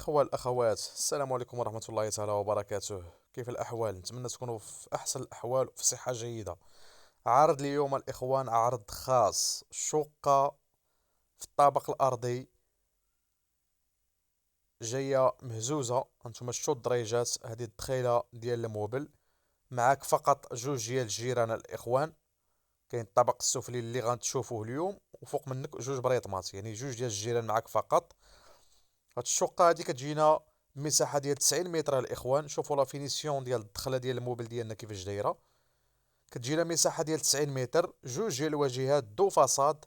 الإخوة الأخوات، السلام عليكم ورحمة الله تعالى وبركاته. كيف الأحوال؟ نتمنى تكونوا في أحسن الأحوال وفي صحة جيدة. عرض اليوم الإخوان، عرض خاص، شقة في الطابق الأرضي، جاية مهزوزة. هانتوما شتو الدريجات، هذه الدخيلة ديال الموبل. معاك فقط جوج ديال الجيران الإخوان. كاين الطابق السفلي اللي غنتشوفوه اليوم، وفوق منك جوج بريطمات، يعني جوج ديال الجيران معاك فقط. هاد الشقة هادي كتجينا بمساحة ديال 90 متر الإخوان. شوفوا لا فينيسيون ديال الدخلة ديال الموبل ديالنا كيفاش دايرة. كتجينا مساحة ديال 90 متر، جوج ديال الواجهات دو فاصاد.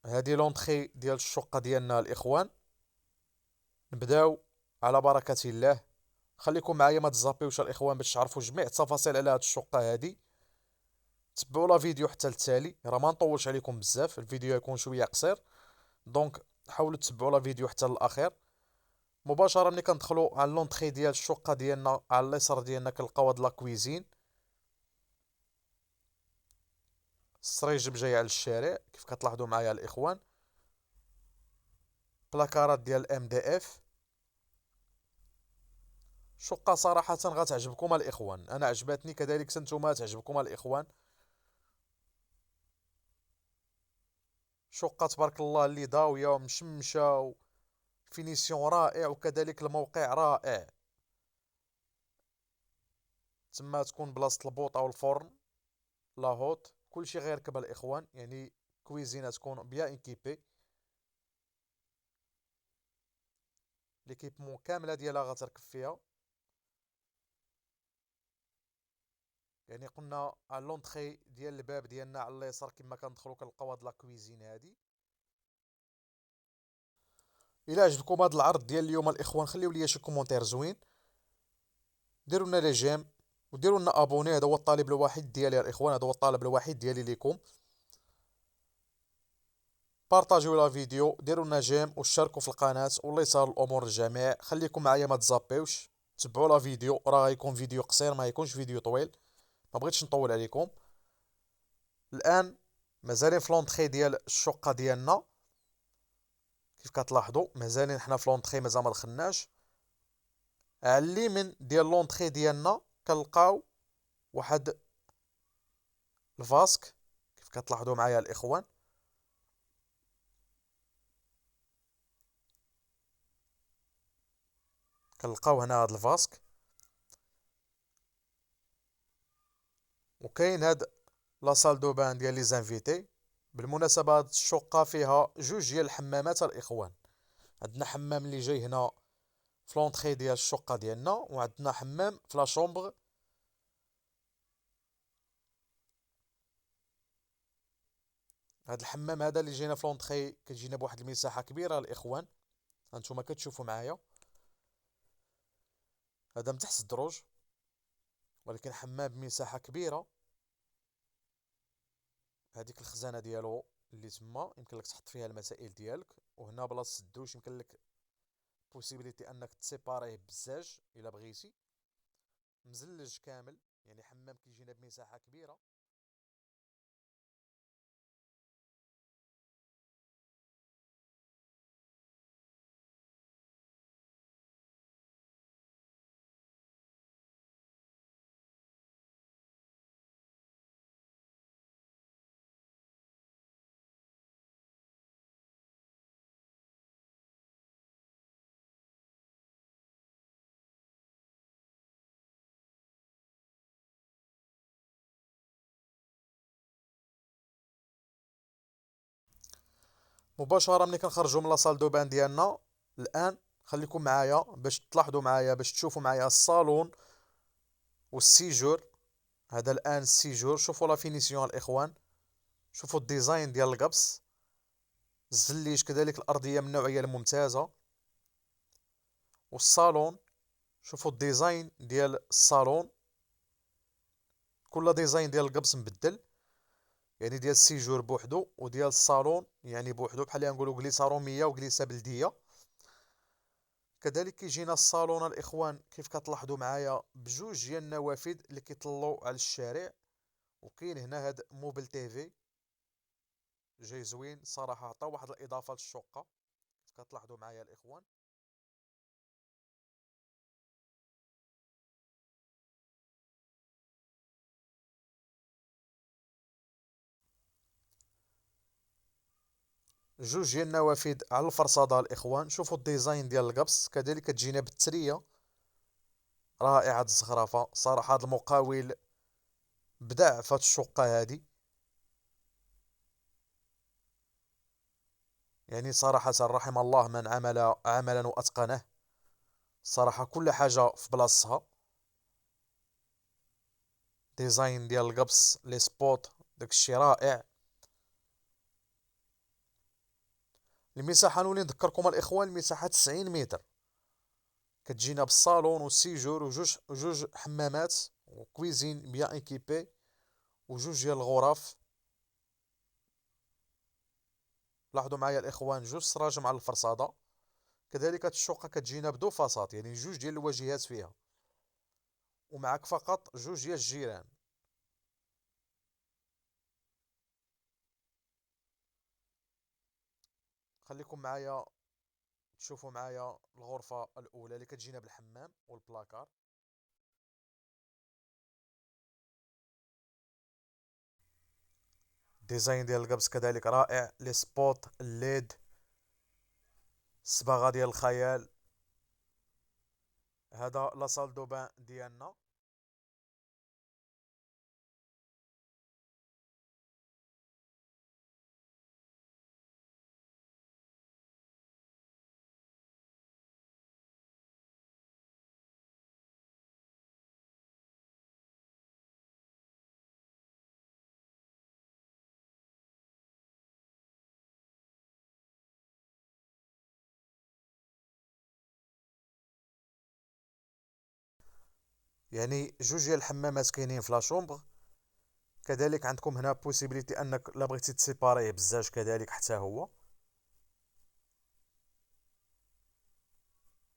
هادي لونطخي ديال الشقة ديالنا الإخوان. نبداو على بركة الله. خليكم معايا ما تزابيوش الإخوان باش تعرفوا جميع التفاصيل على هاد الشقة هادي. تبعوا لا فيديو حتى التالي، راه ما نطولش عليكم بزاف، الفيديو يكون شوية قصير. دونك حاولوا تتبعوا لا فيديو حتى للأخير. مباشرة ملي كندخلو على لونطخي ديال الشقة ديالنا، على اليسار ديالنا كنلقاو هاد لا كويزين. السريجم جاي على الشارع كيف كتلاحظوا معايا الإخوان. بلاكارات ديال ام دي اف. شقة صراحة غتعجبكم الإخوان، أنا عجبتني، كذلك نتوما تعجبكم الإخوان. شقة تبارك الله اللي ضاوية ومشمشة، فينيسيون رائع، وكذلك الموقع رائع. تما تكون بلاصة البوطة والفرن، لاهوت كلشي غير كبا الإخوان، يعني كويزينة تكون بيان انكيبي. ليكيبمون كاملة ديالها غتركب فيها. يعني قلنا على لونطخي ديال الباب ديالنا على اليسار كما كندخلو كنلقاو هاد لا كويزين هادي. الى عجبكم هذا العرض ديال اليوم الاخوان، خليو لي شي كومونتير زوين، ديروا لنا لي جيم، وديروا لنا ابوني. هذا هو الطالب الوحيد ديالي يا الاخوان، هذا هو الطالب الوحيد ديالي ليكم. بارطاجيو لا فيديو، ديروا لنا جيم وشاركوا في القناه، والله يسهل الامور للجميع. خليكم معايا ما تزابيوش، تبعوا لا فيديو، راه غيكون فيديو قصير ما يكونش فيديو طويل. ما بغيتش نطول عليكم. الان مازالين في لونطخي ديال الشقه ديالنا. كيف كتلاحظوا مازالين حنا في لونطخي، مازال ما دخلناش. على اليمين ديال لونطخي ديالنا كنلقاو واحد الفاسك. كيف كتلاحظوا معايا الاخوان، كنلقاو هنا هاد الفاسك. وكاين هاد لا سال دو بان ديال لي زانفيتي. بالمناسبه هاد الشقه فيها جوج ديال الحمامات الاخوان. عندنا حمام اللي جاي هنا في لونطخي ديال الشقه ديالنا، وعندنا حمام في لا شومبر. هاد الحمام هذا اللي جينا في لونطخي كتجينا بواحد المساحه كبيره الاخوان. هانتوما كتشوفوا معايا، هذا من تحت الدروج، ولكن حمام بمساحه كبيره. هذيك الخزانه ديالو اللي تما يمكن لك تحط فيها المسائل ديالك، وهنا بلاصه الدوش يمكن لك بوسيبيليتي انك تسيباريه بزاج الا بغيتي. مزلج كامل، يعني حمام كيجينا بمساحه كبيره. مباشره ملي كنخرجوا من لاصال دو بان ديالنا الان، خليكم معايا باش تلاحظوا معايا، باش تشوفوا معايا الصالون والسيجور. هذا الان السيجور، شوفوا لا فينيسيون الاخوان، شوفوا الديزاين ديال القبص، الزليج كذلك الارضيه من النوعيه الممتازه. والصالون، شوفوا الديزاين ديال الصالون، كل ديزاين ديال القبص مبدل. يعني ديال السيجور بوحدو، وديال الصالون يعني بوحدو، بحال نقولوا كليسه روميه وكليسه بلديه. كذلك كيجينا الصالون الاخوان كيف كتلاحظوا معايا بجوج ديال النوافذ اللي كيطلوا على الشارع. وكاين هنا هاد موبل تيفي جاي زوين صراحه، عطا واحد الاضافه للشقه. كتلاحظوا معايا الاخوان. جوج ديال النوافذ على الفرصاده الاخوان. شوفوا الديزاين ديال القبص، كذلك كتجينا بالتريه رائعه الزخرفه. صراحه هذا المقاول بدع في هاد الشقه هادي، يعني صراحه رحم الله من عمل عملا واتقنه. صراحه كل حاجه في بلاصتها. ديزاين ديال القبص لي سبوت داكشي رائع. المساحه نولي نذكركم الاخوان، المساحه 90 متر، كتجينا بالصالون والسيجور وجوج حمامات وكويزين بيان ايكيبي وجوج ديال الغرف. لاحظوا معايا الاخوان جوج سراج مع الفرصاده. كذلك هاد الشقه كتجينا بدو فاصات، يعني جوج ديال الواجهات فيها، ومعك فقط جوج ديال الجيران. خليكم معايا تشوفوا معايا الغرفه الاولى اللي كتجينا بالحمام والبلاكار. ديزاين ديال القبس كذلك رائع، لي سبوت الليد، الصباغه ديال الخيال. هذا لا سال دو بان ديالنا. يعني جوج ديال الحمامات كاينين في لا شومبر. كذلك عندكم هنا بوسيبيليتي انك لا بغيتي تسيباريه بزاف كذلك حتى هو،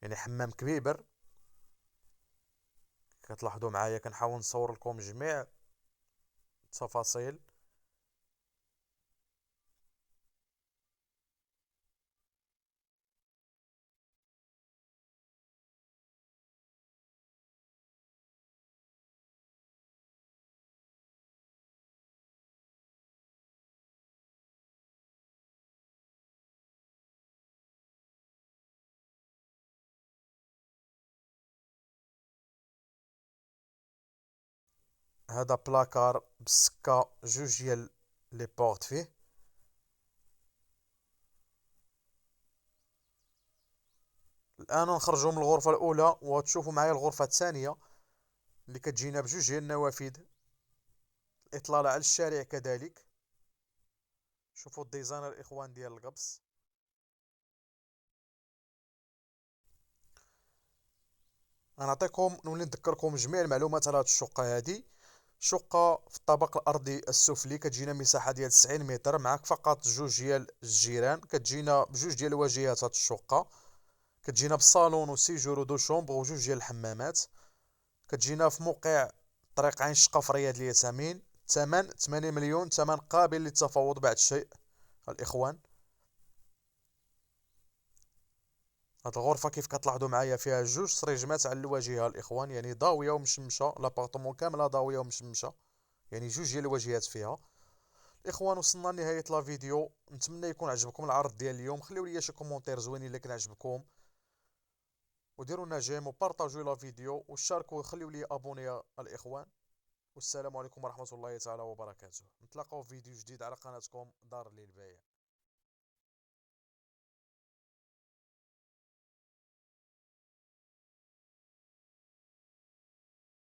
يعني حمام كبيبر. كتلاحظوا معايا كنحاول نصور لكم جميع التفاصيل. هذا بلاكار بالسكه، جوج ديال لي بورت فيه. الان نخرجوا من الغرفه الاولى وتشوفوا معايا الغرفه الثانيه اللي كتجينا بجوج ديال النوافذ، الاطلاله على الشارع كذلك. شوفوا الديزاين الاخوان ديال القبص. غنعطيكم نولي نذكركم جميع المعلومات على هاد الشقه هادي. شقه في الطابق الارضي السفلي، كتجينا مساحه ديال 90 متر، معك فقط جوج ديال الجيران. كتجينا بجوج ديال الواجهات هاد الشقه، كتجينا بالصالون وسيجور ودو شومبر وجوج ديال الحمامات. كتجينا في موقع طريق عين شقة في رياض الياسمين. الثمن 8 مليون، ثمن قابل للتفاوض بعد الشيء الاخوان. هاد الغرفة كيف كتلاحظوا معايا فيها جوج سريجمات على الواجهة الاخوان، يعني ضاوية ومشمشة، لابارتمون كاملة ضاوية ومشمشة، يعني جوج ديال الواجهات فيها. الاخوان وصلنا لنهاية لا فيديو، نتمنى يكون عجبكم العرض ديال اليوم. خليو لي شي كومونتير زوينين الا كان عجبكم، وديروا لنا جيم وبارطاجيو لا فيديو وشاركوا وخليو لي ابوني الاخوان. والسلام عليكم ورحمة الله تعالى وبركاته. نتلاقاو في فيديو جديد على قناتكم دار للبيع.